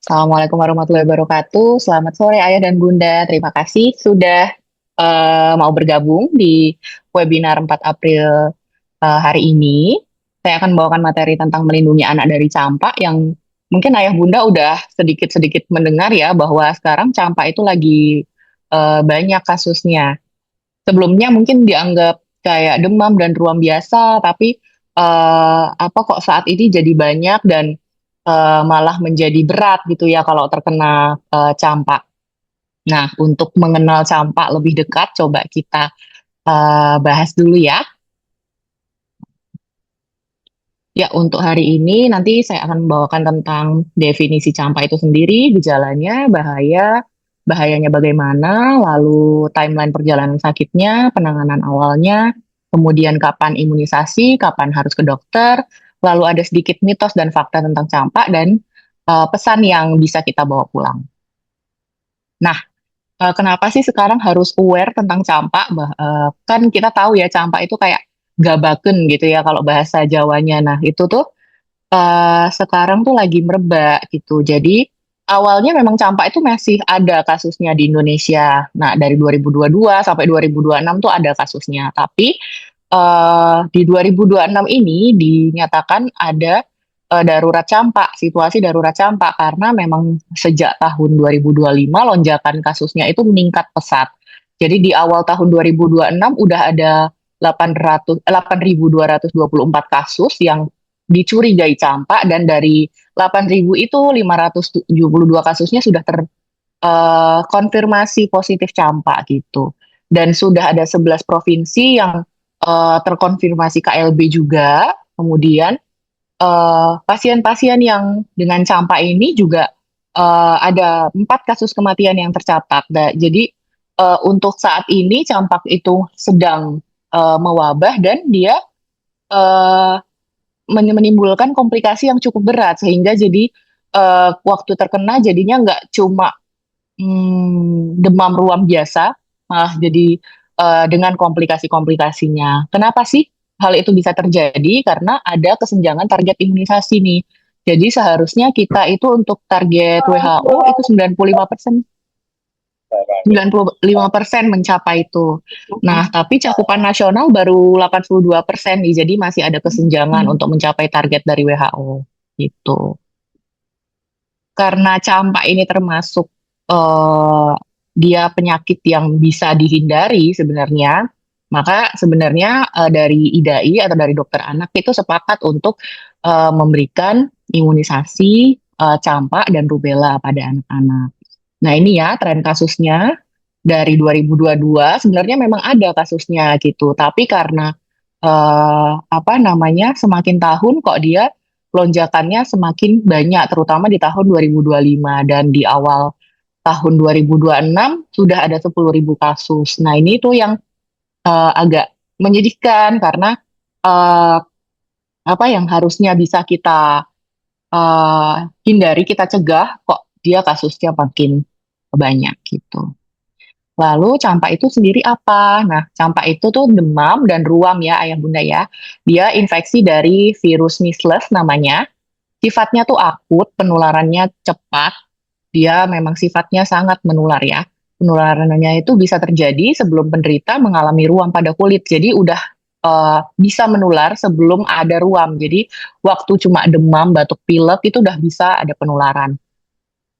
Assalamualaikum warahmatullahi wabarakatuh. Selamat sore Ayah dan Bunda. Terima kasih sudah mau bergabung di webinar 4 April hari ini. Saya akan membawakan materi tentang melindungi anak dari campak yang mungkin Ayah Bunda udah sedikit-sedikit mendengar ya bahwa sekarang campak itu lagi banyak kasusnya. Sebelumnya mungkin dianggap kayak demam dan ruam biasa, tapi apa kok saat ini jadi banyak dan malah menjadi berat gitu ya kalau terkena campak. Nah, untuk mengenal campak lebih dekat, coba kita bahas dulu ya. Ya, untuk hari ini nanti saya akan membawakan tentang definisi campak itu sendiri, gejalanya, bahayanya bagaimana, lalu timeline perjalanan sakitnya, penanganan awalnya, kemudian kapan imunisasi, kapan harus ke dokter, lalu ada sedikit mitos dan fakta tentang campak dan pesan yang bisa kita bawa pulang. Nah, kenapa sih sekarang harus aware tentang campak? Kan kita tahu ya campak itu kayak gabaken gitu ya kalau bahasa Jawanya. Nah, itu tuh sekarang tuh lagi merebak gitu. Jadi awalnya memang campak itu masih ada kasusnya di Indonesia. Nah, dari 2022 sampai 2026 tuh ada kasusnya. Tapi di 2026 ini dinyatakan ada darurat campak, situasi darurat campak karena memang sejak tahun 2025 lonjakan kasusnya itu meningkat pesat. Jadi di awal tahun 2026 udah ada 8.224 kasus yang dicurigai campak dan dari 8.000 itu 572 kasusnya sudah terkonfirmasi positif campak gitu. Dan sudah ada 11 provinsi yang terkonfirmasi KLB juga. Kemudian pasien-pasien yang dengan campak ini juga ada 4 kasus kematian yang tercatat. Jadi untuk saat ini campak itu sedang mewabah dan dia eh, menimbulkan komplikasi yang cukup berat sehingga jadi waktu terkena jadinya nggak cuma demam ruam biasa, malah jadi dengan komplikasi-komplikasinya. Kenapa sih hal itu bisa terjadi? Karena ada kesenjangan target imunisasi nih. Jadi seharusnya kita itu untuk target WHO itu 95%, 95% mencapai itu. Nah, tapi cakupan nasional baru 82% nih, jadi masih ada kesenjangan untuk mencapai target dari WHO gitu. Karena campak ini termasuk eh, dia penyakit yang bisa dihindari sebenarnya, maka sebenarnya dari IDAI atau dari dokter anak itu sepakat untuk memberikan imunisasi campak dan rubella pada anak-anak. Nah ini ya tren kasusnya dari 2022 sebenarnya memang ada kasusnya gitu, tapi karena apa namanya semakin tahun kok dia lonjakannya semakin banyak, terutama di tahun 2025 dan di awal tahun 2026 sudah ada 10.000 kasus. Nah ini tuh yang agak menyedihkan karena eh, apa yang harusnya bisa kita hindari, kita cegah, kok dia kasusnya makin banyak gitu. Lalu campak itu sendiri apa? Nah, campak itu tuh demam dan ruam ya, ayah bunda ya. Dia infeksi dari virus measles namanya. Sifatnya tuh akut, penularannya cepat. Dia memang sifatnya sangat menular ya. Penularannya itu bisa terjadi sebelum penderita mengalami ruam pada kulit. Jadi udah bisa menular sebelum ada ruam. Jadi waktu cuma demam, batuk pilek itu udah bisa ada penularan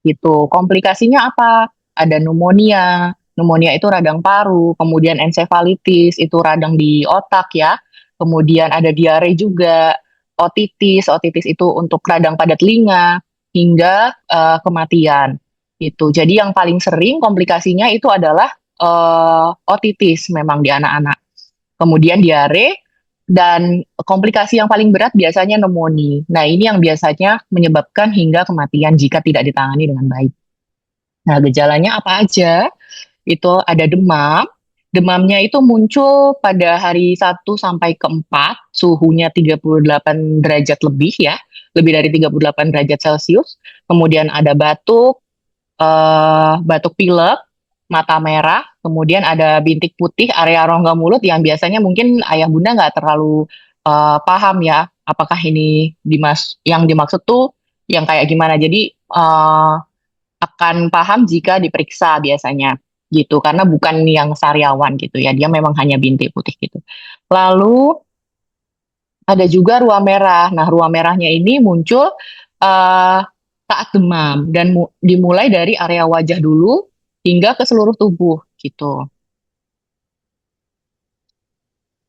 gitu. Komplikasinya apa? Ada pneumonia. Pneumonia itu radang paru, kemudian ensefalitis itu radang di otak ya. Kemudian ada diare juga, otitis, otitis itu untuk radang pada telinga hingga kematian. Itu. Jadi yang paling sering komplikasinya itu adalah otitis memang di anak-anak. Kemudian diare dan komplikasi yang paling berat biasanya pneumonia. Nah, ini yang biasanya menyebabkan hingga kematian jika tidak ditangani dengan baik. Nah, gejalanya apa aja? Itu ada demam. Demamnya itu muncul pada hari 1 sampai ke 4, suhunya 38 derajat lebih ya, lebih dari 38 derajat Celcius. Kemudian ada batuk, batuk pilek, mata merah, kemudian ada bintik putih area rongga mulut yang biasanya mungkin ayah bunda nggak terlalu paham ya, apakah ini yang dimaksud tuh yang kayak gimana. Jadi akan paham jika diperiksa biasanya gitu karena bukan yang sariawan gitu ya. Dia memang hanya bintik putih gitu. Lalu ada juga ruam merah. Nah, ruam merahnya ini muncul eh, saat demam dan dimulai dari area wajah dulu hingga ke seluruh tubuh gitu.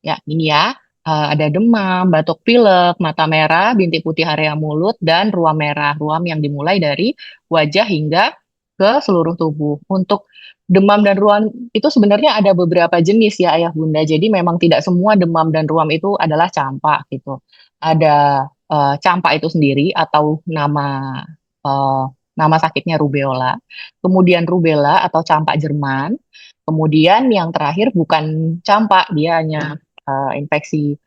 Ya, ini ya. Ada demam, batuk pilek, mata merah, bintik putih area mulut, dan ruam merah. Ruam yang dimulai dari wajah hingga ke seluruh tubuh. Untuk demam dan ruam itu sebenarnya ada beberapa jenis ya Ayah Bunda. Jadi memang tidak semua demam dan ruam itu adalah campak gitu. Ada campak itu sendiri atau eh, nama sakitnya rubeola. Kemudian rubella atau campak Jerman. Kemudian yang terakhir bukan campak, dia hanya infeksi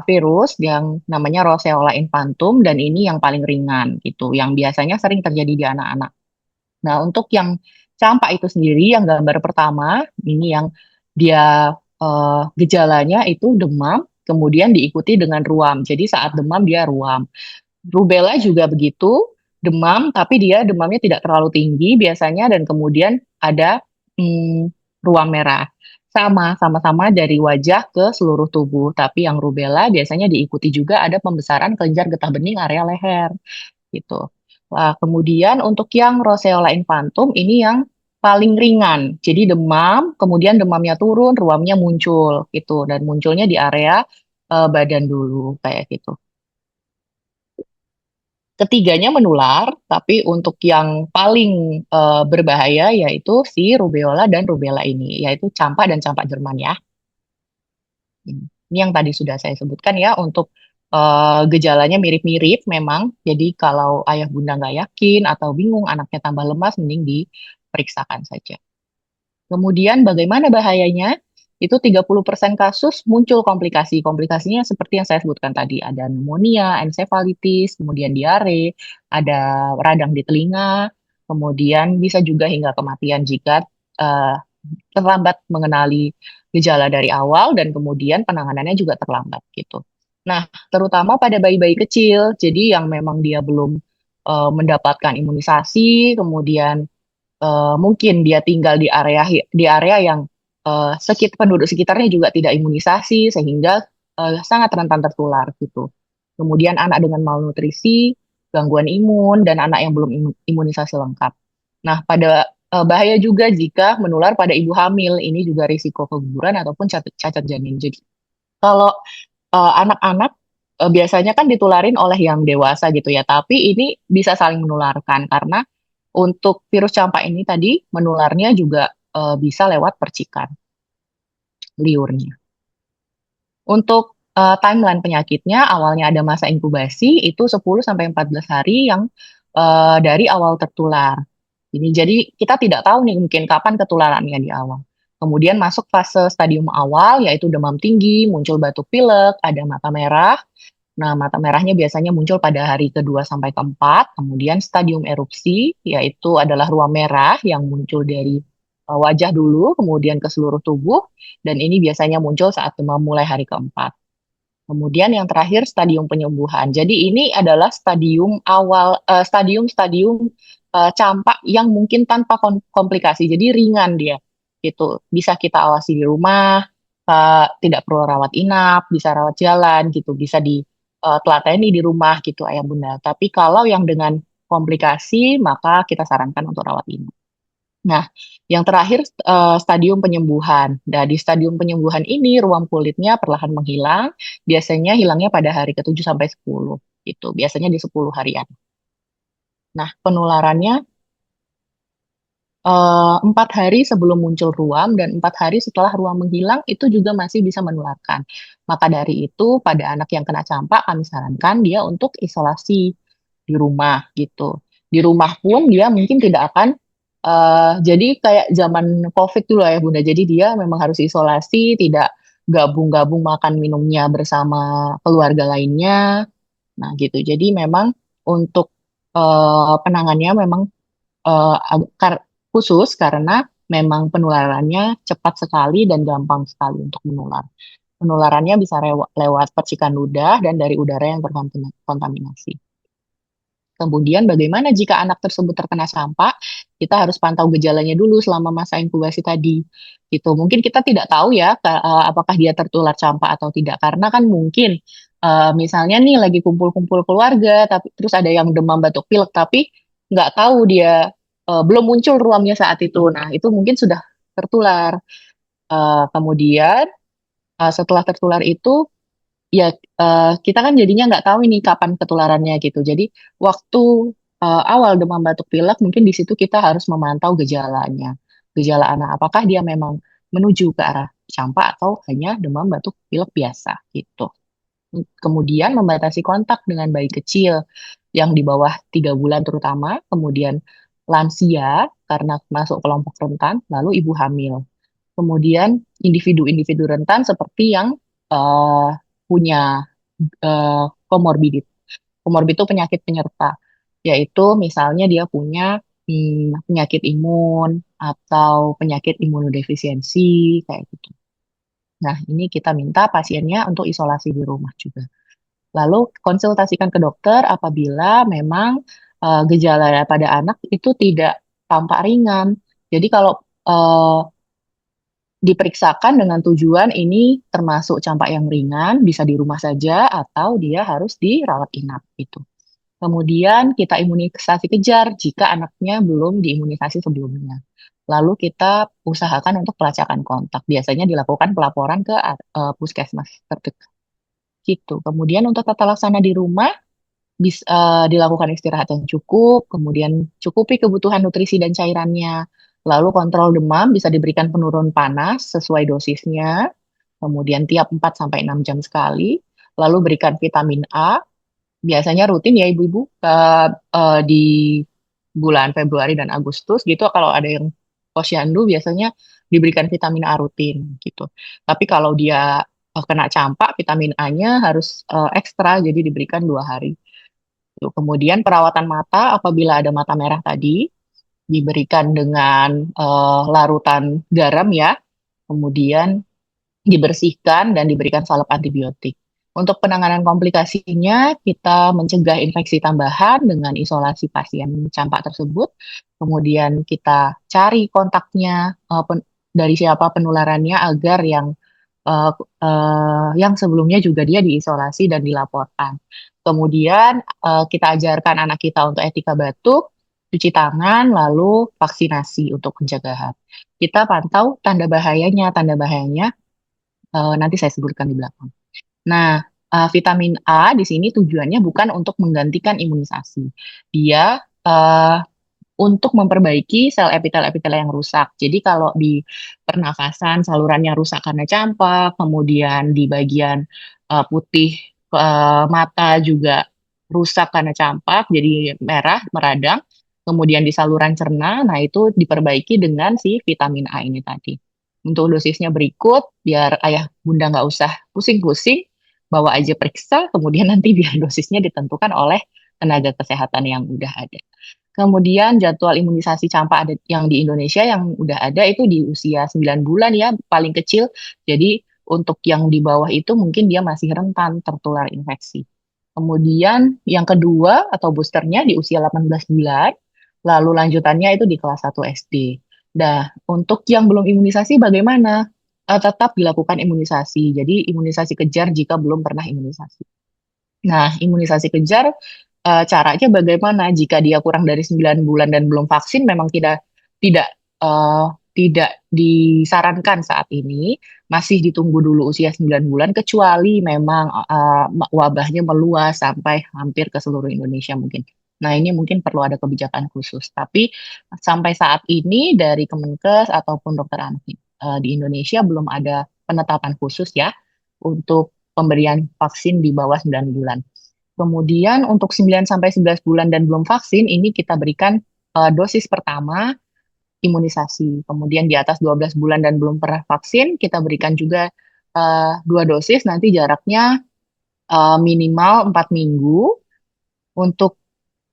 virus yang namanya Roseola infantum dan ini yang paling ringan gitu, yang biasanya sering terjadi di anak-anak. Nah, untuk yang campak itu sendiri, yang gambar pertama, ini yang dia gejalanya itu demam, kemudian diikuti dengan ruam. Jadi saat demam dia ruam. Rubella juga begitu, demam, tapi dia demamnya tidak terlalu tinggi biasanya, dan kemudian ada ruam merah. Sama-sama dari wajah ke seluruh tubuh. Tapi yang rubella biasanya diikuti juga ada pembesaran kelenjar getah bening area leher gitu. Wah, kemudian untuk yang roseola infantum ini yang paling ringan. Jadi demam, kemudian demamnya turun, ruamnya muncul gitu, dan munculnya di area badan dulu kayak gitu. Ketiganya menular, tapi untuk yang paling berbahaya yaitu si rubeola dan rubella ini, yaitu campak dan campak Jerman ya. Ini yang tadi sudah saya sebutkan ya, untuk gejalanya mirip-mirip memang. Jadi kalau ayah bunda nggak yakin atau bingung anaknya tambah lemas, mending diperiksakan saja. Kemudian bagaimana bahayanya? Itu 30% kasus muncul komplikasi. Komplikasinya seperti yang saya sebutkan tadi, ada pneumonia, ensefalitis, kemudian diare, ada radang di telinga, kemudian bisa juga hingga kematian jika eh, terlambat mengenali gejala dari awal dan kemudian penanganannya juga terlambat gitu. Nah, terutama pada bayi-bayi kecil, jadi yang memang dia belum mendapatkan imunisasi, kemudian mungkin dia tinggal di area yang penduduk sekitarnya juga tidak imunisasi sehingga sangat rentan tertular gitu. Kemudian anak dengan malnutrisi, gangguan imun dan anak yang belum imunisasi lengkap. Nah, bahaya juga jika menular pada ibu hamil. Ini juga risiko keguguran ataupun cacat janin. Jadi kalau anak-anak biasanya kan ditularin oleh yang dewasa gitu ya, tapi ini bisa saling menularkan karena untuk virus campak ini tadi menularnya juga bisa lewat percikan liurnya. Untuk timeline penyakitnya, awalnya ada masa inkubasi itu 10 sampai 14 hari yang dari awal tertular. Jadi kita tidak tahu nih mungkin kapan ketularannya di awal. Kemudian masuk fase stadium awal yaitu demam tinggi, muncul batuk pilek, ada mata merah. Nah, mata merahnya biasanya muncul pada hari kedua sampai keempat. Kemudian stadium erupsi, yaitu adalah ruam merah yang muncul dari wajah dulu, kemudian ke seluruh tubuh. Dan ini biasanya muncul saat demam mulai hari keempat. Kemudian yang terakhir stadium penyembuhan. Jadi ini adalah stadium awal, stadium-stadium campak yang mungkin tanpa komplikasi. Jadi ringan dia, gitu. Bisa kita awasi di rumah, tidak perlu rawat inap, bisa rawat jalan, gitu. Bisa telateni di rumah, gitu, ayah bunda. Tapi kalau yang dengan komplikasi, maka kita sarankan untuk rawat inap. Nah, yang terakhir stadium penyembuhan. Nah, di stadium penyembuhan ini ruam kulitnya perlahan menghilang. Biasanya hilangnya pada hari ke-7 sampai 10 gitu. Biasanya di 10 harian. Nah, penularannya 4 hari sebelum muncul ruam dan 4 hari setelah ruam menghilang itu juga masih bisa menularkan. Maka dari itu pada anak yang kena campak kami sarankan dia untuk isolasi di rumah gitu. Di rumah pun dia mungkin tidak akan jadi kayak zaman COVID dulu ya Bunda. Jadi dia memang harus isolasi, tidak gabung-gabung makan minumnya bersama keluarga lainnya. Nah gitu. Jadi memang untuk penangannya memang khusus karena memang penularannya cepat sekali dan gampang sekali untuk menular. Penularannya bisa lewat percikan ludah dan dari udara yang terkontaminasi. Kemudian bagaimana jika anak tersebut terkena campak? Kita harus pantau gejalanya dulu selama masa inkubasi tadi. Gitu. Mungkin kita tidak tahu ya apakah dia tertular campak atau tidak karena kan mungkin misalnya nih lagi kumpul-kumpul keluarga tapi terus ada yang demam batuk pilek tapi nggak tahu dia belum muncul ruamnya saat itu. Nah, itu mungkin sudah tertular. Kemudian setelah tertular itu ya kita kan jadinya nggak tahu ini kapan ketularannya gitu. Jadi waktu awal demam batuk pilek mungkin di situ kita harus memantau gejalanya. Gejala anak apakah dia memang menuju ke arah campak atau hanya demam batuk pilek biasa gitu. Kemudian membatasi kontak dengan bayi kecil yang di bawah 3 bulan terutama, kemudian lansia karena masuk kelompok rentan, lalu ibu hamil. Kemudian individu-individu rentan seperti yang eh, punya komorbidit. Komorbid itu penyakit penyerta, yaitu misalnya dia punya penyakit imun atau penyakit imunodefisiensi kayak gitu. Nah, ini kita minta pasiennya untuk isolasi di rumah juga. Lalu konsultasikan ke dokter apabila memang gejala pada anak itu tidak tampak ringan. Jadi kalau eh, diperiksakan dengan tujuan ini termasuk campak yang ringan, bisa di rumah saja atau dia harus dirawat inap gitu. Kemudian kita imunisasi kejar jika anaknya belum diimunisasi sebelumnya. Lalu kita usahakan untuk pelacakan kontak. Biasanya dilakukan pelaporan ke puskesmas terdekat. Gitu. Kemudian untuk tata laksana di rumah bisa dilakukan istirahat yang cukup, kemudian cukupi kebutuhan nutrisi dan cairannya. Lalu kontrol demam bisa diberikan penurun panas sesuai dosisnya, kemudian tiap 4 sampai 6 jam sekali. Lalu berikan vitamin A, biasanya rutin ya ibu-ibu di bulan Februari dan Agustus gitu kalau ada yang posyandu biasanya diberikan vitamin A rutin gitu. Tapi kalau dia kena campak, vitamin A-nya harus ekstra jadi diberikan 2 hari. Tuh, kemudian perawatan mata apabila ada mata merah tadi diberikan dengan larutan garam ya. Kemudian dibersihkan dan diberikan salep antibiotik. Untuk penanganan komplikasinya, kita mencegah infeksi tambahan dengan isolasi pasien campak tersebut. Kemudian kita cari kontaknya dari siapa penularannya agar yang sebelumnya juga dia diisolasi dan dilaporkan. Kemudian kita ajarkan anak kita untuk etika batuk, cuci tangan, lalu vaksinasi untuk pencegahan. Kita pantau tanda bahayanya. Tanda bahayanya nanti saya sebutkan di belakang. Nah, vitamin A di sini tujuannya bukan untuk menggantikan imunisasi. Dia untuk memperbaiki sel epitel-epitel yang rusak. Jadi kalau di pernafasan salurannya rusak karena campak, kemudian di bagian putih mata juga rusak karena campak, jadi merah, meradang. Kemudian di saluran cerna, nah itu diperbaiki dengan si vitamin A ini tadi. Untuk dosisnya berikut, biar ayah bunda nggak usah pusing-pusing, bawa aja periksa, kemudian nanti biar dosisnya ditentukan oleh tenaga kesehatan yang udah ada. Kemudian jadwal imunisasi campak ada yang di Indonesia yang udah ada itu di usia 9 bulan ya paling kecil. Jadi untuk yang di bawah itu mungkin dia masih rentan tertular infeksi. Kemudian yang kedua atau boosternya di usia 18 bulan, lalu lanjutannya itu di kelas 1 SD. Nah, untuk yang belum imunisasi bagaimana? Tetap dilakukan imunisasi. Jadi imunisasi kejar jika belum pernah imunisasi. Nah, imunisasi kejar caranya bagaimana? Jika dia kurang dari 9 bulan dan belum vaksin, memang tidak eh, tidak disarankan saat ini. Masih ditunggu dulu usia 9 bulan, kecuali memang wabahnya meluas sampai hampir ke seluruh Indonesia mungkin. Nah, ini mungkin perlu ada kebijakan khusus. Tapi sampai saat ini dari Kemenkes ataupun dokter anak di Indonesia belum ada penetapan khusus ya untuk pemberian vaksin di bawah 9 bulan. Kemudian untuk 9 sampai 11 bulan dan belum vaksin, ini kita berikan dosis pertama imunisasi. Kemudian di atas 12 bulan dan belum pernah vaksin, kita berikan juga 2 dosis, nanti jaraknya minimal 4 minggu. Untuk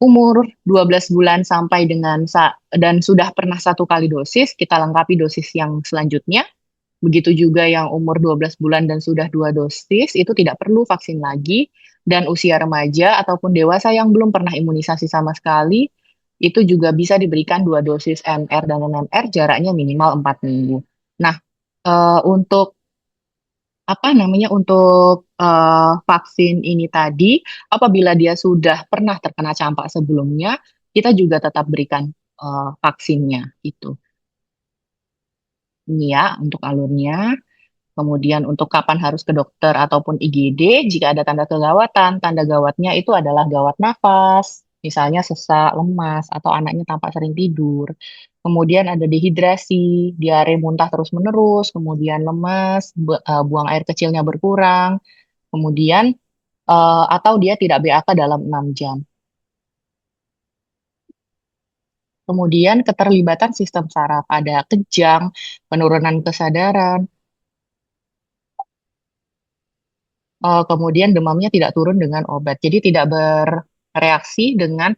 umur 12 bulan sampai dan sudah pernah 1 kali dosis, kita lengkapi dosis yang selanjutnya Begitu juga yang umur 12 bulan dan sudah 2 dosis, itu tidak perlu vaksin lagi. Dan usia remaja ataupun dewasa yang belum pernah imunisasi sama sekali, itu juga bisa diberikan 2 dosis MR dan MMR, jaraknya minimal 4 minggu. Nah, untuk apa namanya untuk vaksin ini tadi, apabila dia sudah pernah terkena campak sebelumnya, kita juga tetap berikan vaksinnya itu. Ini ya untuk alurnya. Kemudian untuk kapan harus ke dokter ataupun IGD, jika ada tanda kegawatan, tanda gawatnya itu adalah gawat nafas, misalnya sesak, lemas, atau anaknya tampak sering tidur. Kemudian ada dehidrasi, diare muntah terus-menerus, kemudian lemas, buang air kecilnya berkurang, kemudian atau dia tidak BAK dalam 6 jam. Kemudian keterlibatan sistem saraf, ada kejang, penurunan kesadaran, kemudian demamnya tidak turun dengan obat. Jadi tidak bereaksi dengan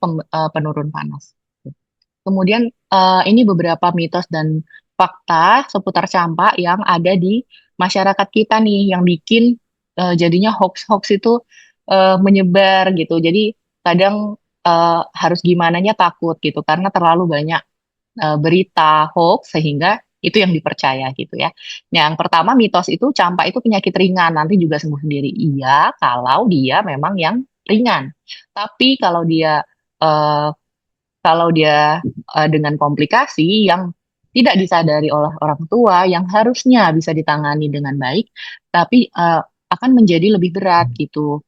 penurun panas. Kemudian ini beberapa mitos dan fakta seputar campak yang ada di masyarakat kita nih yang bikin jadinya hoax-hoax itu menyebar gitu. Jadi kadang harus gimananya takut gitu karena terlalu banyak berita hoax sehingga itu yang dipercaya gitu ya. Yang pertama mitos itu campak itu penyakit ringan nanti juga sembuh sendiri. Iya, kalau dia memang yang ringan. Tapi eh, kalau dia dengan komplikasi yang tidak disadari oleh orang tua yang harusnya bisa ditangani dengan baik, tapi akan menjadi lebih berat gitu.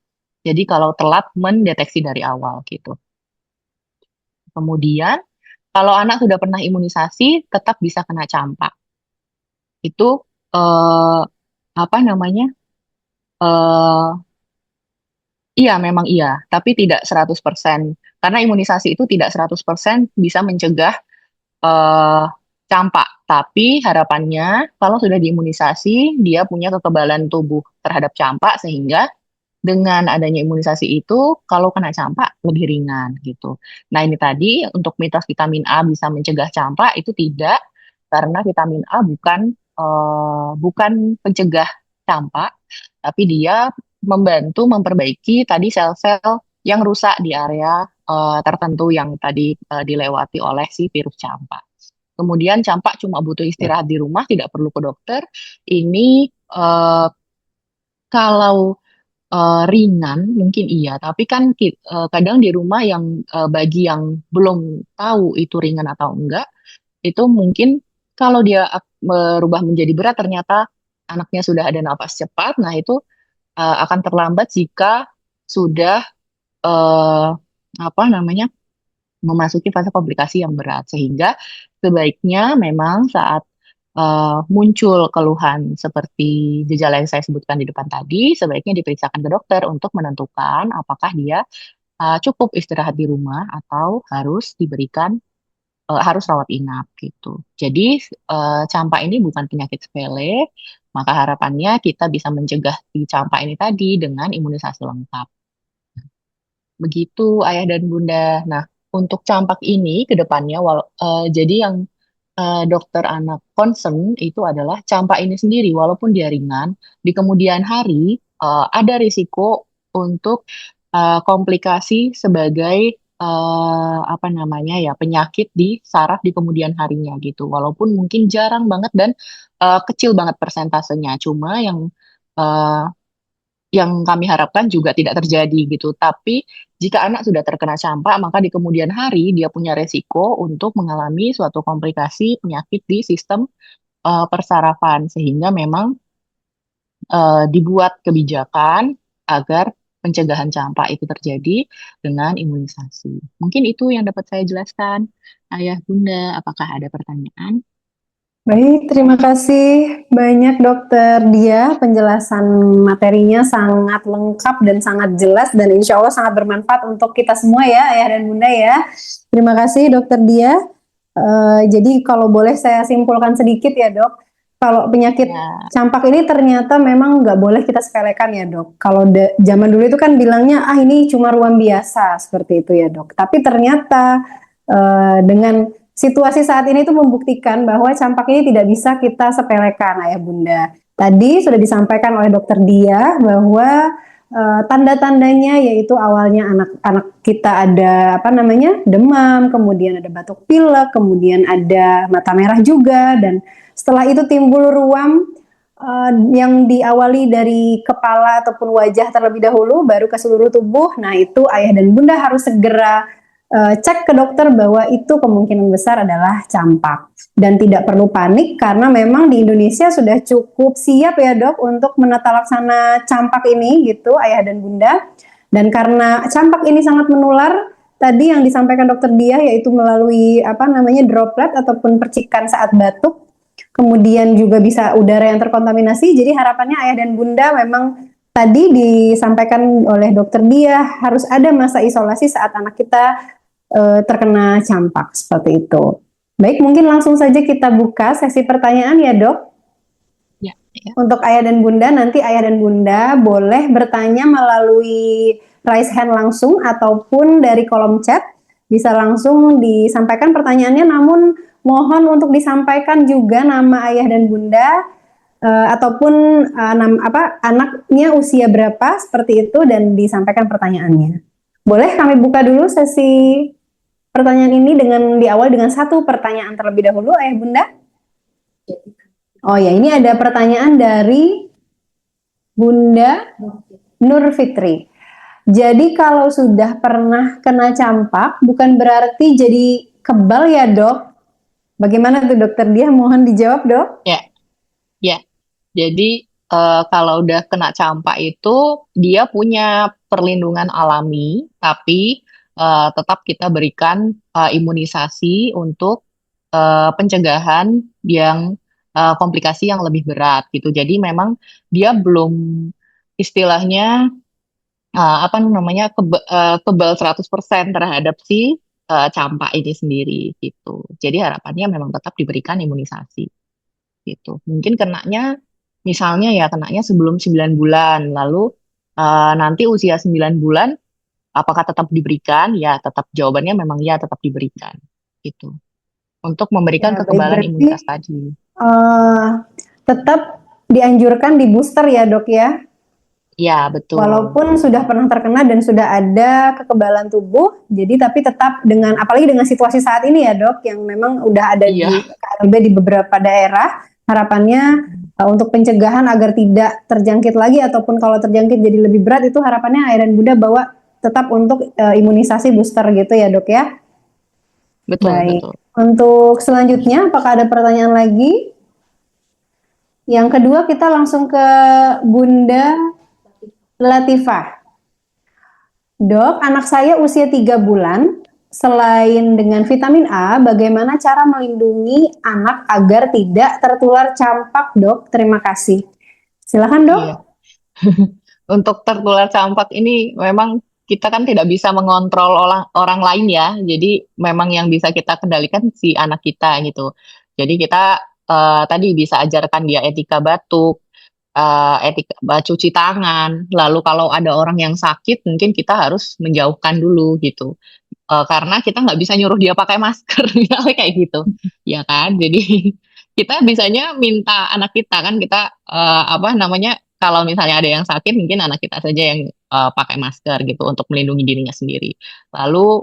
Jadi kalau telat mendeteksi dari awal gitu. Kemudian kalau anak sudah pernah imunisasi, tetap bisa kena campak. Itu eh, apa namanya? Eh, iya, memang iya, tapi tidak 100%. Karena imunisasi itu tidak 100% bisa mencegah eh, campak. Tapi harapannya kalau sudah diimunisasi, dia punya kekebalan tubuh terhadap campak sehingga dengan adanya imunisasi itu, kalau kena campak lebih ringan gitu. Nah, ini tadi untuk mitos vitamin A bisa mencegah campak itu tidak, karena vitamin A bukan pencegah campak, tapi dia membantu memperbaiki tadi sel-sel yang rusak di area tertentu yang tadi dilewati oleh si virus campak. Kemudian campak cuma butuh istirahat di rumah, tidak perlu ke dokter. Ini kalau ringan mungkin iya, tapi kan kadang di rumah yang bagi yang belum tahu itu ringan atau enggak, itu mungkin kalau dia berubah menjadi berat ternyata anaknya sudah ada nafas cepat, nah itu akan terlambat jika sudah eh, apa namanya memasuki fase komplikasi yang berat, sehingga sebaiknya memang saat muncul keluhan seperti gejala yang saya sebutkan di depan tadi, sebaiknya diperiksakan ke dokter untuk menentukan apakah dia cukup istirahat di rumah atau harus rawat inap gitu. Jadi campak ini bukan penyakit sepele, maka harapannya kita bisa mencegah si campak ini tadi dengan imunisasi lengkap. Begitu ayah dan bunda. Nah, untuk campak ini ke depannya, jadi yang dokter anak concern itu adalah campak ini sendiri, walaupun dia ringan, di kemudian hari ada risiko untuk komplikasi sebagai apa namanya ya penyakit di saraf di kemudian harinya gitu. Walaupun mungkin jarang banget dan kecil banget persentasenya, cuma eh, yang kami harapkan juga tidak terjadi gitu. Tapi jika anak sudah terkena campak, maka di kemudian hari dia punya resiko untuk mengalami suatu komplikasi penyakit di sistem persarafan, sehingga memang dibuat kebijakan agar pencegahan campak itu terjadi dengan imunisasi. Mungkin itu yang dapat saya jelaskan. Ayah, Bunda, apakah ada pertanyaan? Baik, terima kasih banyak Dokter Dia. Penjelasan materinya sangat lengkap dan sangat jelas dan insya Allah sangat bermanfaat untuk kita semua ya, Ayah dan Bunda ya. Terima kasih Dokter Dia. Jadi kalau boleh saya simpulkan sedikit ya Dok, kalau penyakit Ya, campak ini ternyata memang nggak boleh kita sepelekan ya Dok. Kalau zaman dulu itu kan bilangnya ini cuma ruam biasa seperti itu ya Dok. Tapi ternyata dengan situasi saat ini tuh membuktikan bahwa campak ini tidak bisa kita sepelekan, ayah bunda. Tadi sudah disampaikan oleh dokter Dia bahwa tanda-tandanya yaitu awalnya anak-anak kita ada apa namanya demam, kemudian ada batuk pilek, kemudian ada mata merah juga, dan setelah itu timbul ruam yang diawali dari kepala ataupun wajah terlebih dahulu, baru ke seluruh tubuh. Nah itu ayah dan bunda harus segera cek ke dokter bahwa itu kemungkinan besar adalah campak. Dan tidak perlu panik karena memang di Indonesia sudah cukup siap ya dok untuk menata laksana campak ini gitu ayah dan bunda. Dan karena campak ini sangat menular, tadi yang disampaikan dokter Dia yaitu melalui apa namanya droplet ataupun percikan saat batuk, kemudian juga bisa udara yang terkontaminasi. Jadi harapannya ayah dan bunda memang tadi disampaikan oleh dokter Dia harus ada masa isolasi saat anak kita terkena campak seperti itu. Baik, mungkin langsung saja kita buka sesi pertanyaan ya dok. Ya, ya. Untuk ayah dan bunda, nanti ayah dan bunda boleh bertanya melalui raise hand langsung ataupun dari kolom chat. Bisa langsung disampaikan pertanyaannya, namun mohon untuk disampaikan juga nama ayah dan bunda ataupun anaknya usia berapa seperti itu dan disampaikan pertanyaannya. Boleh kami buka dulu sesi pertanyaan ini dengan diawali dengan satu pertanyaan terlebih dahulu, ayah bunda. Oh ya, ini ada pertanyaan dari Bunda Nur Fitri. Jadi kalau sudah pernah kena campak, bukan berarti jadi kebal ya dok? Bagaimana tuh dokter Dia? Mohon dijawab dok. Ya, ya. Jadi kalau udah kena campak itu dia punya perlindungan alami, tapi tetap kita berikan imunisasi untuk pencegahan yang komplikasi yang lebih berat gitu. Jadi memang dia belum istilahnya apa namanya kebal 100% terhadap si campak ini sendiri gitu. Jadi harapannya memang tetap diberikan imunisasi gitu. Mungkin kenanya misalnya ya kenanya sebelum 9 bulan, lalu nanti usia 9 bulan apakah tetap diberikan? Ya, tetap jawabannya memang ya tetap diberikan gitu. Untuk memberikan Ya baik, kekebalan berarti imunitas tadi. tetap dianjurkan di booster ya dok ya? Ya, betul. Walaupun sudah pernah terkena dan sudah ada kekebalan tubuh, jadi tapi tetap dengan apalagi dengan situasi saat ini ya dok, yang memang udah ada di Iya. KLB di beberapa daerah, harapannya untuk pencegahan agar tidak terjangkit lagi ataupun kalau terjangkit jadi lebih berat, itu harapannya ayah dan bunda bawa tetap untuk imunisasi booster gitu ya dok ya. Betul, Baik, betul. untuk selanjutnya apakah ada pertanyaan lagi? Yang kedua kita langsung ke Bunda Latifah. Dok, anak saya usia 3 bulan. Selain dengan vitamin A, bagaimana cara melindungi anak agar tidak tertular campak, dok? Terima kasih. Silakan, dok. Iya. Untuk tertular campak ini memang kita kan tidak bisa mengontrol orang lain ya. Jadi memang yang bisa kita kendalikan si anak kita gitu. Jadi kita tadi bisa ajarkan dia etika batuk, etika cuci tangan. Lalu kalau ada orang yang sakit, mungkin kita harus menjauhkan dulu gitu. Karena kita nggak bisa nyuruh dia pakai masker, misalnya kayak gitu, ya kan? Jadi kita bisanya minta anak kita kan kita apa namanya? Kalau misalnya ada yang sakit, mungkin anak kita saja yang pakai masker gitu untuk melindungi dirinya sendiri. Lalu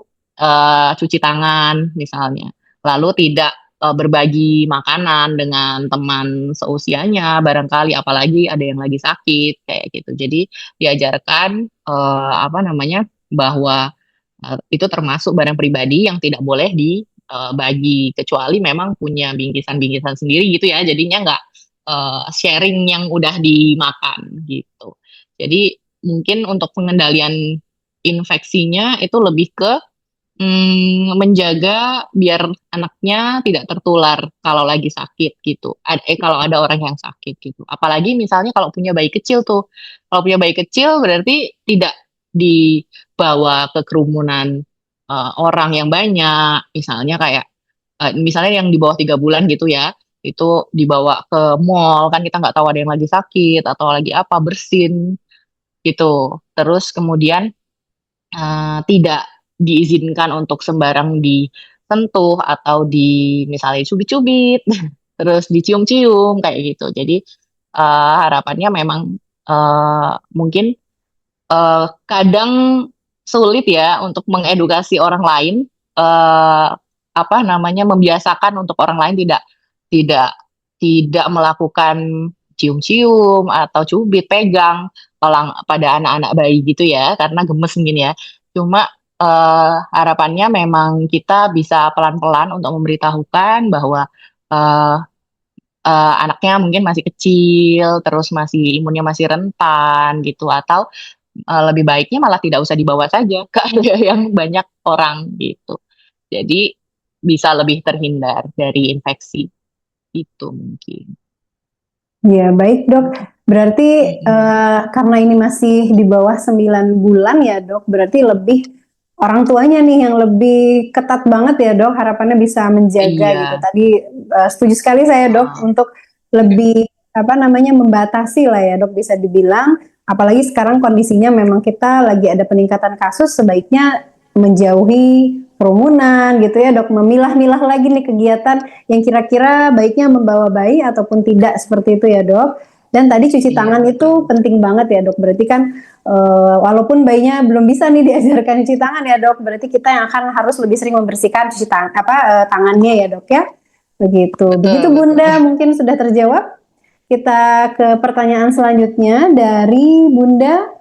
cuci tangan misalnya. Lalu tidak berbagi makanan dengan teman seusianya, barangkali apalagi ada yang lagi sakit kayak gitu. Jadi diajarkan apa namanya bahwa itu termasuk barang pribadi yang tidak boleh dibagi kecuali memang punya bingkisan-bingkisan sendiri gitu ya. Jadinya nggak sharing yang udah dimakan gitu. Jadi mungkin untuk pengendalian infeksinya itu lebih ke menjaga biar anaknya tidak tertular kalau lagi sakit gitu. Kalau ada orang yang sakit gitu. Apalagi misalnya kalau punya bayi kecil tuh. Kalau punya bayi kecil berarti tidak dibawa ke kerumunan orang yang banyak. Misalnya kayak misalnya yang di bawah 3 bulan gitu ya. Itu dibawa ke mall kan kita nggak tahu ada yang lagi sakit atau lagi apa bersin gitu. Terus kemudian tidak diizinkan untuk sembarang disentuh atau misalnya cubit-cubit, terus dicium-cium kayak gitu. Jadi harapannya memang mungkin kadang sulit ya untuk mengedukasi orang lain, eh, apa namanya, membiasakan untuk orang lain tidak tidak melakukan cium-cium atau cubit pegang pada anak-anak bayi gitu ya, karena gemes mungkin ya. Cuma harapannya memang kita bisa pelan-pelan untuk memberitahukan bahwa eh, anaknya mungkin masih kecil, terus masih imunnya masih rentan gitu, atau lebih baiknya malah tidak usah dibawa saja ke area yang banyak orang gitu. Jadi bisa lebih terhindar dari infeksi itu mungkin. Ya, baik dok. Berarti Mm-mm. karena ini masih di bawah 9 bulan ya dok, berarti lebih orang tuanya nih yang lebih ketat banget ya dok, harapannya bisa menjaga gitu. Iya. Tadi setuju sekali saya dok Ah, untuk lebih apa namanya membatasi lah ya dok bisa dibilang. Apalagi sekarang kondisinya memang kita lagi ada peningkatan kasus, sebaiknya menjauhi kerumunan gitu ya dok, memilah-milah lagi nih kegiatan yang kira-kira baiknya membawa bayi ataupun tidak seperti itu ya dok. Dan tadi cuci iya tangan itu betul. penting banget ya dok. Berarti kan walaupun bayinya belum bisa nih diajarkan cuci tangan ya dok, berarti kita yang akan harus lebih sering membersihkan cuci tangan apa tangannya ya dok ya. Begitu. Begitu Betul, betul. Bunda mungkin sudah terjawab. Kita ke pertanyaan selanjutnya dari Bunda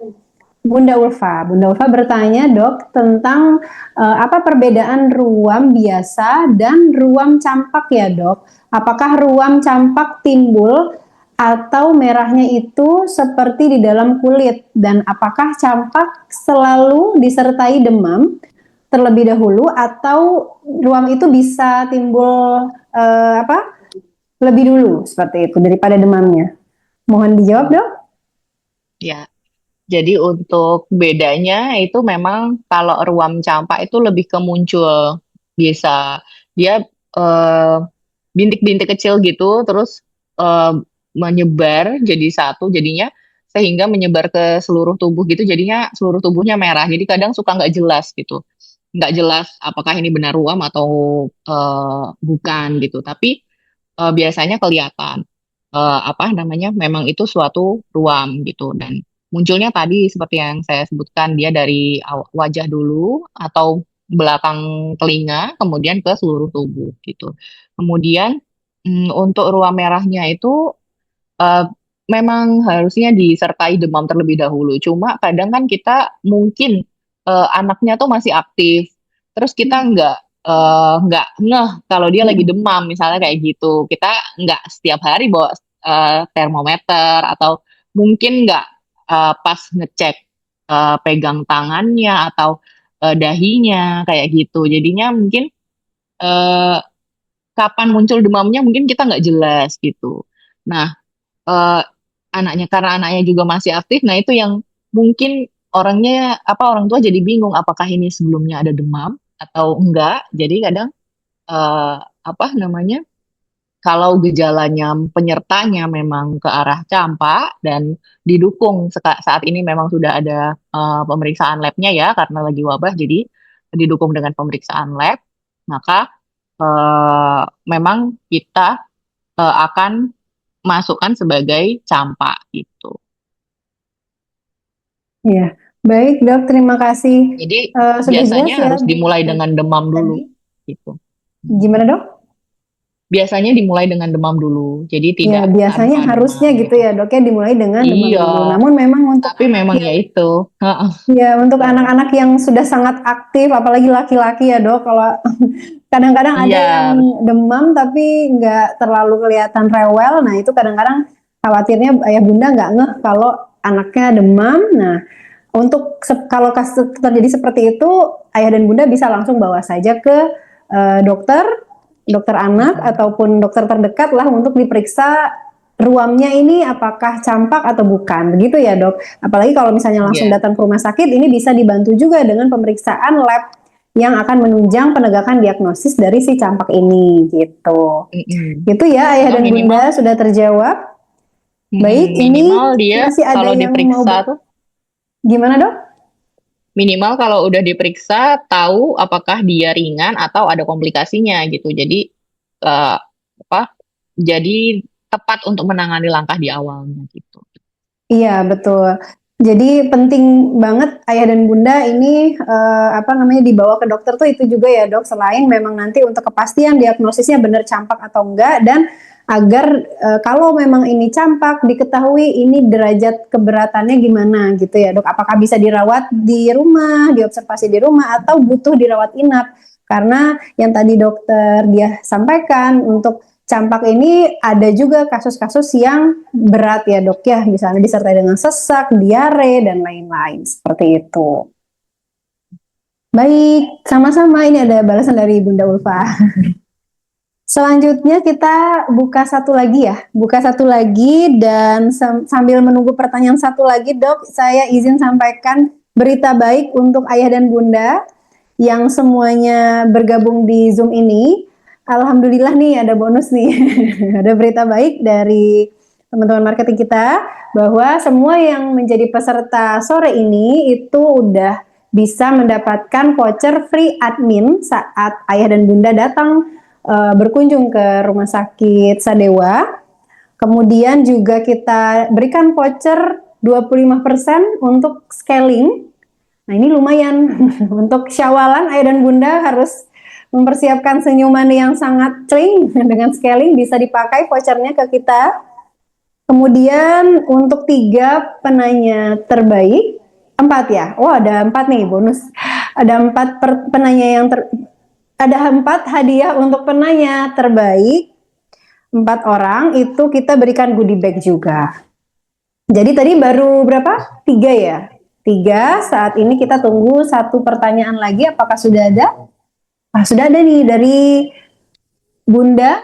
Ulfa. Bunda Ulfa bertanya, Dok, tentang apa perbedaan ruam biasa dan ruam campak ya, Dok? Apakah ruam campak timbul atau merahnya itu seperti di dalam kulit? Dan apakah campak selalu disertai demam terlebih dahulu atau ruam itu bisa timbul apa? Lebih dulu seperti itu daripada demamnya? Mohon dijawab, Dok. Ya. Jadi untuk bedanya itu memang kalau ruam campak itu lebih ke muncul, bisa dia eh, bintik-bintik kecil gitu, terus eh, menyebar jadi satu, jadinya sehingga menyebar ke seluruh tubuh gitu, jadinya seluruh tubuhnya merah. Jadi kadang suka nggak jelas gitu, nggak jelas apakah ini benar ruam atau bukan gitu. Tapi biasanya kelihatan apa namanya, memang itu suatu ruam gitu, dan munculnya tadi seperti yang saya sebutkan, dia dari wajah dulu atau belakang telinga kemudian ke seluruh tubuh gitu. Kemudian untuk ruam merahnya itu eh, memang harusnya disertai demam terlebih dahulu. Cuma kadang kan kita mungkin anaknya tuh masih aktif, terus kita nggak ngeh kalau dia lagi demam misalnya kayak gitu. Kita nggak setiap hari bawa termometer, atau mungkin nggak pas ngecek pegang tangannya atau dahinya kayak gitu. Jadinya mungkin eh, kapan muncul demamnya mungkin kita nggak jelas gitu. Nah, eh, anaknya, karena anaknya juga masih aktif, nah itu yang mungkin orang tua jadi bingung apakah ini sebelumnya ada demam atau enggak. Jadi kadang eh, apa namanya, kalau gejalanya penyertanya memang ke arah campak dan didukung saat ini memang sudah ada pemeriksaan labnya ya, karena lagi wabah, jadi didukung dengan pemeriksaan lab, maka eh, memang kita akan masukkan sebagai campak gitu. Iya, baik dok, terima kasih. Jadi Sudah jelas biasanya ya harus di dimulai dengan demam dulu tadi. gitu. Gimana dok? Biasanya dimulai dengan demam dulu. Jadi Ya tidak biasanya tanpa harusnya demam gitu gitu. ya dok ya dimulai dengan demam Iya, dulu. Namun memang untuk tapi anak memang yang ya itu. Heeh. ya untuk anak-anak yang sudah sangat aktif, apalagi laki-laki ya dok. Kalau kadang-kadang ada Iya, yang demam tapi nggak terlalu kelihatan rewel. Nah itu kadang-kadang khawatirnya ayah bunda nggak ngeh kalau anaknya demam. Nah untuk kalau kasus terjadi seperti itu, ayah dan bunda bisa langsung bawa saja ke dokter, dokter anak mm-mm. ataupun dokter terdekat lah untuk diperiksa ruamnya ini apakah campak atau bukan. Begitu ya dok. Apalagi kalau misalnya langsung Iya, datang ke rumah sakit, ini bisa dibantu juga dengan pemeriksaan lab yang akan menunjang penegakan diagnosis dari si campak ini gitu. mm-mm. Gitu ya ayah Karena dan minimal, bunda sudah terjawab. Baik, minimal ini dia masih ada kalau yang mau diperiksa tuh, gimana dok? minimal kalau udah diperiksa tahu apakah dia ringan atau ada komplikasinya gitu. Jadi eh, apa? Jadi tepat untuk menangani langkah di awalnya gitu. Iya, betul. Jadi penting banget ayah dan bunda ini apa namanya dibawa ke dokter tuh itu juga ya dok. Selain memang nanti untuk kepastian diagnosisnya benar campak atau enggak dan agar kalau memang ini campak diketahui ini derajat keberatannya gimana gitu ya dok. Apakah bisa dirawat di rumah, diobservasi di rumah atau butuh dirawat inap? Karena yang tadi dokter dia sampaikan untuk campak ini ada juga kasus-kasus yang berat ya dok ya, misalnya disertai dengan sesak, diare, dan lain-lain seperti itu. Baik, sama-sama ini ada balasan dari Bunda Ulfa. Selanjutnya kita buka satu lagi ya, buka satu lagi dan sambil menunggu pertanyaan satu lagi dok, saya izin sampaikan berita baik untuk ayah dan bunda yang semuanya bergabung di Zoom ini. Alhamdulillah nih ada bonus nih, ada berita baik dari teman-teman marketing kita bahwa semua yang menjadi peserta sore ini itu udah bisa mendapatkan voucher free admin saat ayah dan bunda datang berkunjung ke Rumah Sakit Sadewa. Kemudian juga kita berikan voucher 25% untuk scaling. Nah ini lumayan untuk syawalan ayah dan bunda harus mempersiapkan senyuman yang sangat cling dengan scaling bisa dipakai vouchernya ke kita. Kemudian untuk 3 penanya terbaik, 4 ya. Oh ada 4 nih bonus. Ada 4 penanya yang ada 4 hadiah untuk penanya terbaik. 4 orang itu kita berikan goodie bag juga. Jadi tadi baru berapa? 3 ya. 3. Saat ini kita tunggu 1 pertanyaan lagi. Apakah sudah ada? Sudah ada nih dari Bunda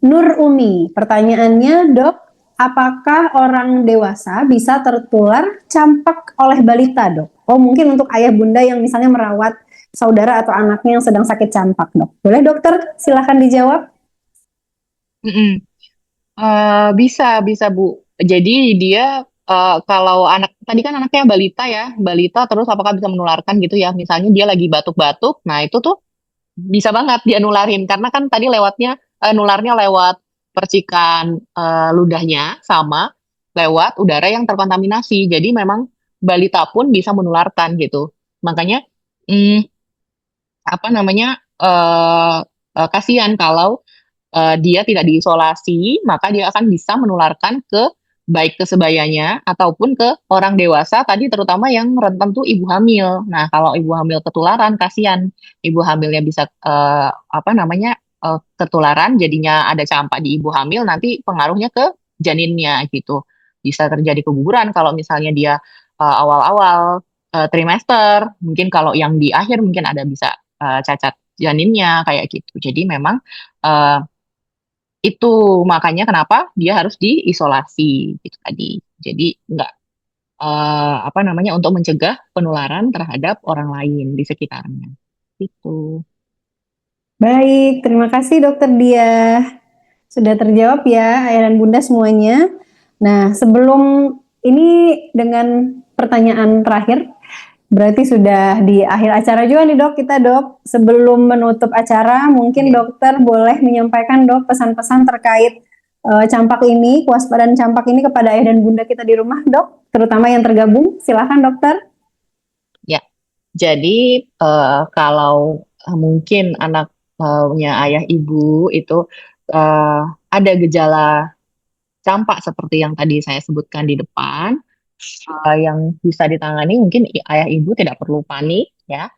Nur Umi. Pertanyaannya, dok, apakah orang dewasa bisa tertular campak oleh balita, dok? Oh, mungkin untuk ayah bunda yang misalnya merawat saudara atau anaknya yang sedang sakit campak, dok. Boleh dokter, silahkan dijawab. Mm-mm. Bisa, bisa Bu. Jadi dia kalau anak tadi kan anaknya balita ya, balita terus apakah bisa menularkan gitu ya? Misalnya dia lagi batuk-batuk, nah itu tuh bisa banget dia nularin karena kan tadi nularnya lewat percikan ludahnya sama lewat udara yang terkontaminasi. Jadi memang balita pun bisa menularkan gitu. Makanya mm, apa namanya kasihan kalau dia tidak diisolasi, maka dia akan bisa menularkan ke baik ke sebayanya ataupun ke orang dewasa tadi terutama yang rentan tuh ibu hamil. Nah, kalau ibu hamil ketularan kasihan ibu hamilnya bisa apa namanya ketularan jadinya ada campak di ibu hamil nanti pengaruhnya ke janinnya gitu. Bisa terjadi keguguran kalau misalnya dia awal-awal trimester, mungkin kalau yang di akhir mungkin ada bisa cacat janinnya kayak gitu. Jadi memang eh, itu makanya kenapa dia harus diisolasi gitu tadi. Jadi nggak apa namanya untuk mencegah penularan terhadap orang lain di sekitarnya. Itu. Baik, terima kasih dokter Dia. Sudah terjawab ya, ayah dan bunda semuanya. Nah, sebelum ini dengan pertanyaan terakhir, berarti sudah di akhir acara juga nih dok, kita dok. Sebelum menutup acara, mungkin Oke. dokter boleh menyampaikan dok pesan-pesan terkait campak ini, kewaspadaan campak ini kepada ayah dan bunda kita di rumah dok, terutama yang tergabung. Silahkan dokter. Ya. Jadi kalau mungkin anaknya ayah ibu itu eh, ada gejala campak seperti yang tadi saya sebutkan di depan, yang bisa ditangani mungkin ayah ibu tidak perlu panik ya.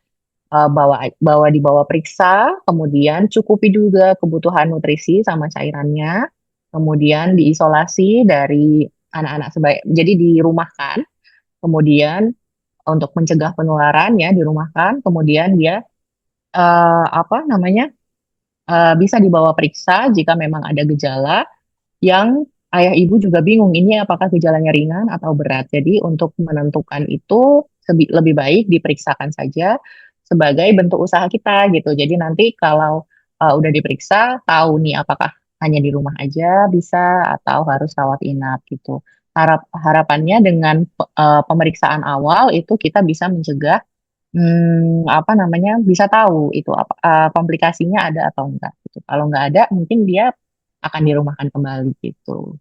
Dibawa periksa, kemudian cukupi juga kebutuhan nutrisi sama cairannya, kemudian diisolasi dari anak-anak jadi dirumahkan, kemudian untuk mencegah penularan ya dirumahkan, kemudian dia apa namanya bisa dibawa periksa jika memang ada gejala yang ayah ibu juga bingung ini apakah gejalanya ringan atau berat. Jadi untuk menentukan itu lebih baik diperiksakan saja sebagai bentuk usaha kita gitu. Jadi nanti kalau udah diperiksa tahu nih apakah hanya di rumah aja bisa atau harus rawat inap gitu. Harapannya dengan pemeriksaan awal itu kita bisa mencegah apa namanya bisa tahu itu apa komplikasinya ada atau enggak gitu. Kalau nggak ada, mungkin dia akan dirumahkan kembali gitu.